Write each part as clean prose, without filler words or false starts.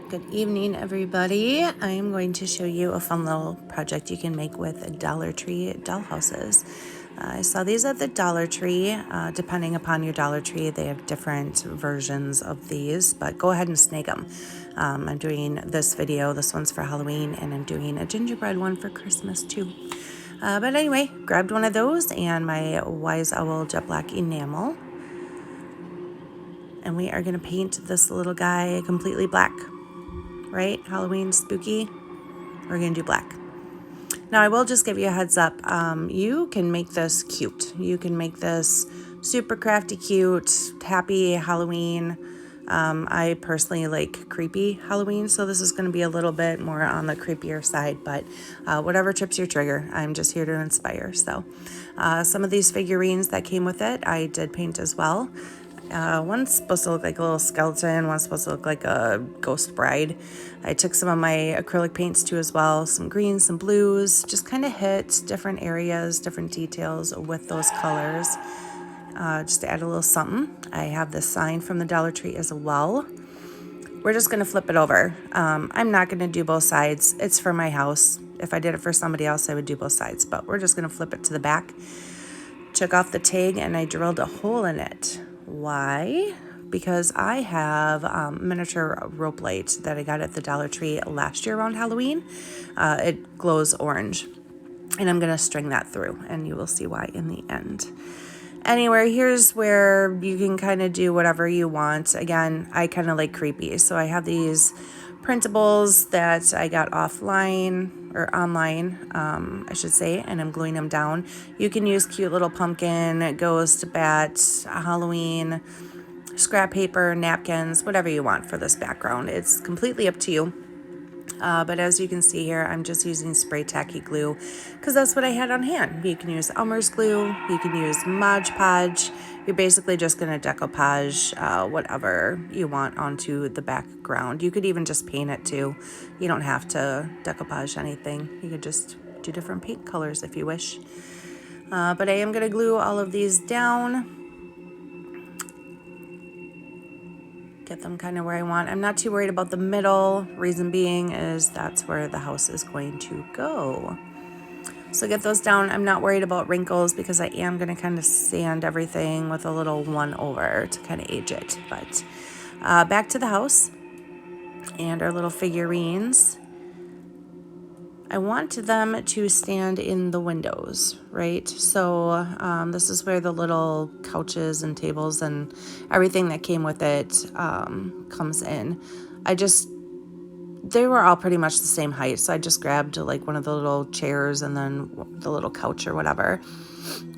Good evening, everybody. I am going to show you a fun little project you can make with Dollar Tree dollhouses. I saw these at the Dollar Tree. Depending upon your Dollar Tree, they have different versions of these, but go ahead and snag them. I'm doing this video. This one's for Halloween, and I'm doing a gingerbread one for Christmas too. But anyway, grabbed one of those and my Wise Owl Jet Black enamel. And we are going to paint this little guy completely black. Right? Halloween spooky. We're going to do black. Now, I will just give you a heads up. You can make this cute. You can make this super crafty cute, happy Halloween. I personally like creepy Halloween, so this is going to be a little bit more on the creepier side, but whatever trips your trigger, I'm just here to inspire. So some of these figurines that came with it, I did paint as well. One's supposed to look like a little skeleton, one's supposed to look like a ghost bride. I took some of my acrylic paints too as well, some greens, some blues, just kind of hit different areas, different details with those colors, just to add a little something. I have this sign from the Dollar Tree as well. We're just going to flip it over. I'm not going to do both sides. It's for my house. If I did it for somebody else, I would do both sides, but we're just going to flip it to the back. Took off the tag and I drilled a hole in it. Why? Because I have miniature rope light that I got at the Dollar Tree last year around Halloween. It glows orange, and I'm going to string that through, and you will see why in the end. Anyway, here's where you can kind of do whatever you want. Again, I kind of like creepy, so I have these printables that I got offline or online, I should say, and I'm gluing them down. You can use cute little pumpkin, ghost, bat, Halloween, scrap paper, napkins, whatever you want for this background. It's completely up to you. But as you can see here, I'm just using spray tacky glue because that's what I had on hand. You can use Elmer's glue, you can use Mod Podge. You're basically just going to decoupage whatever you want onto the background. You could even just paint it too. You don't have to decoupage anything. You could just do different paint colors if you wish. But I am going to glue all of these down. Get them kind of where I want. I'm not too worried about the middle. Reason being is that's where the house is going to go. So get those down. I'm not worried about wrinkles because I am going to kind of sand everything with a little 1-over to kind of age it. But back to the house and our little figurines. I want them to stand in the windows, right? So this is where the little couches and tables and everything that came with it comes in. They were all pretty much the same height, so I just grabbed like one of the little chairs and then the little couch or whatever.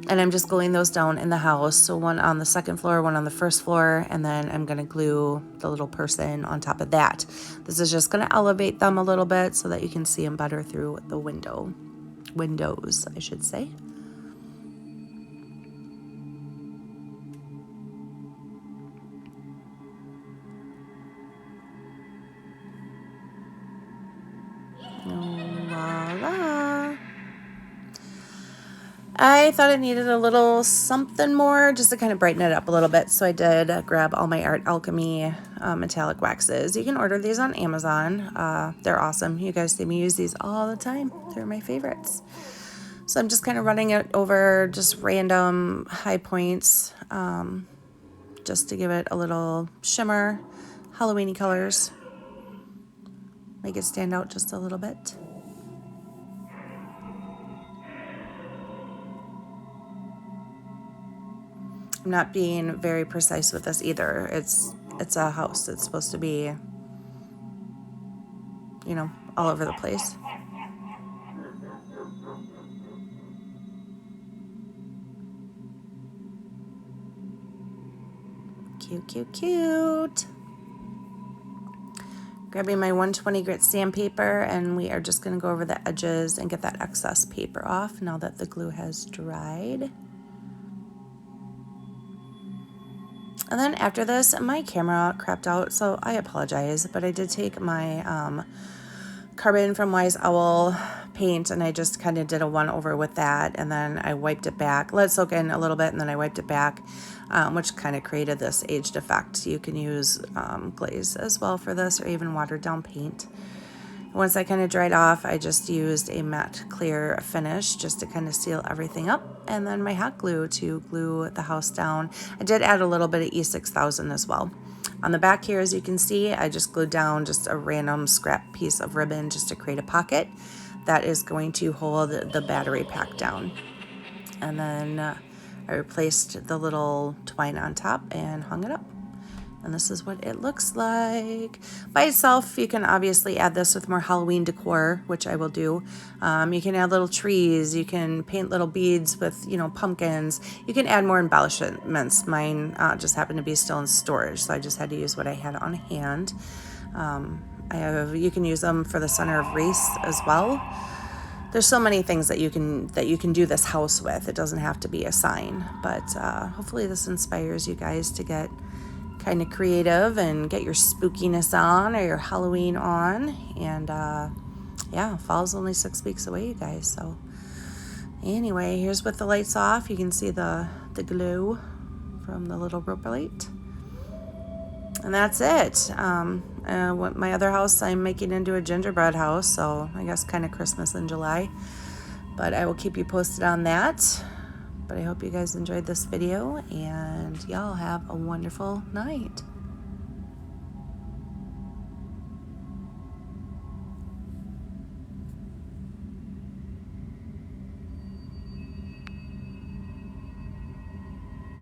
And I'm just gluing those down in the house. So one on the second floor, one on the first floor, and then I'm gonna glue the little person on top of that. This is just gonna elevate them a little bit so that you can see them better through the windows, I should say. Voila. I thought it needed a little something more just to kind of brighten it up a little bit. So I did grab all my Art Alchemy metallic waxes. You can order these on Amazon. They're awesome. You guys see me use these all the time. They're my favorites. So I'm just kind of running it over just random high points just to give it a little shimmer, Halloween-y colors. Make it stand out just a little bit. I'm not being very precise with this either. It's a house. It's supposed to be, all over the place. Cute, cute, cute. Grabbing my 120 grit sandpaper, and we are just going to go over the edges and get that excess paper off now that the glue has dried. And then after this, my camera crapped out, so I apologize, but I did take my carbon from Wise Owl paint, and I just kind of did a one over with that, and then I wiped it back, let it soak in a little bit, and then I wiped it back, which kind of created this aged effect. You can use glaze as well for this, or even watered down paint. Once I kind of dried off, I just used a matte clear finish just to kind of seal everything up, and then my hot glue to glue the house down. I did add a little bit of E6000 as well. On the back here, as you can see, I just glued down just a random scrap piece of ribbon just to create a pocket that is going to hold the battery pack down. And then I replaced the little twine on top and hung it up. And this is what it looks like. By itself, you can obviously add this with more Halloween decor, which I will do. You can add little trees. You can paint little beads with, pumpkins. You can add more embellishments. Mine just happened to be still in storage, so I just had to use what I had on hand. You can use them for the center of wreaths as well. There's so many things that you can do this house with. It doesn't have to be a sign, but hopefully this inspires you guys to get kind of creative and get your spookiness on, or your Halloween on. And yeah, fall's only 6 weeks away, you guys. So anyway, here's with the lights off. You can see the glow from the little roper light. And that's it. My other house I'm making into a gingerbread house, so I guess kind of Christmas in July. But I will keep you posted on that. But I hope you guys enjoyed this video, and y'all have a wonderful night.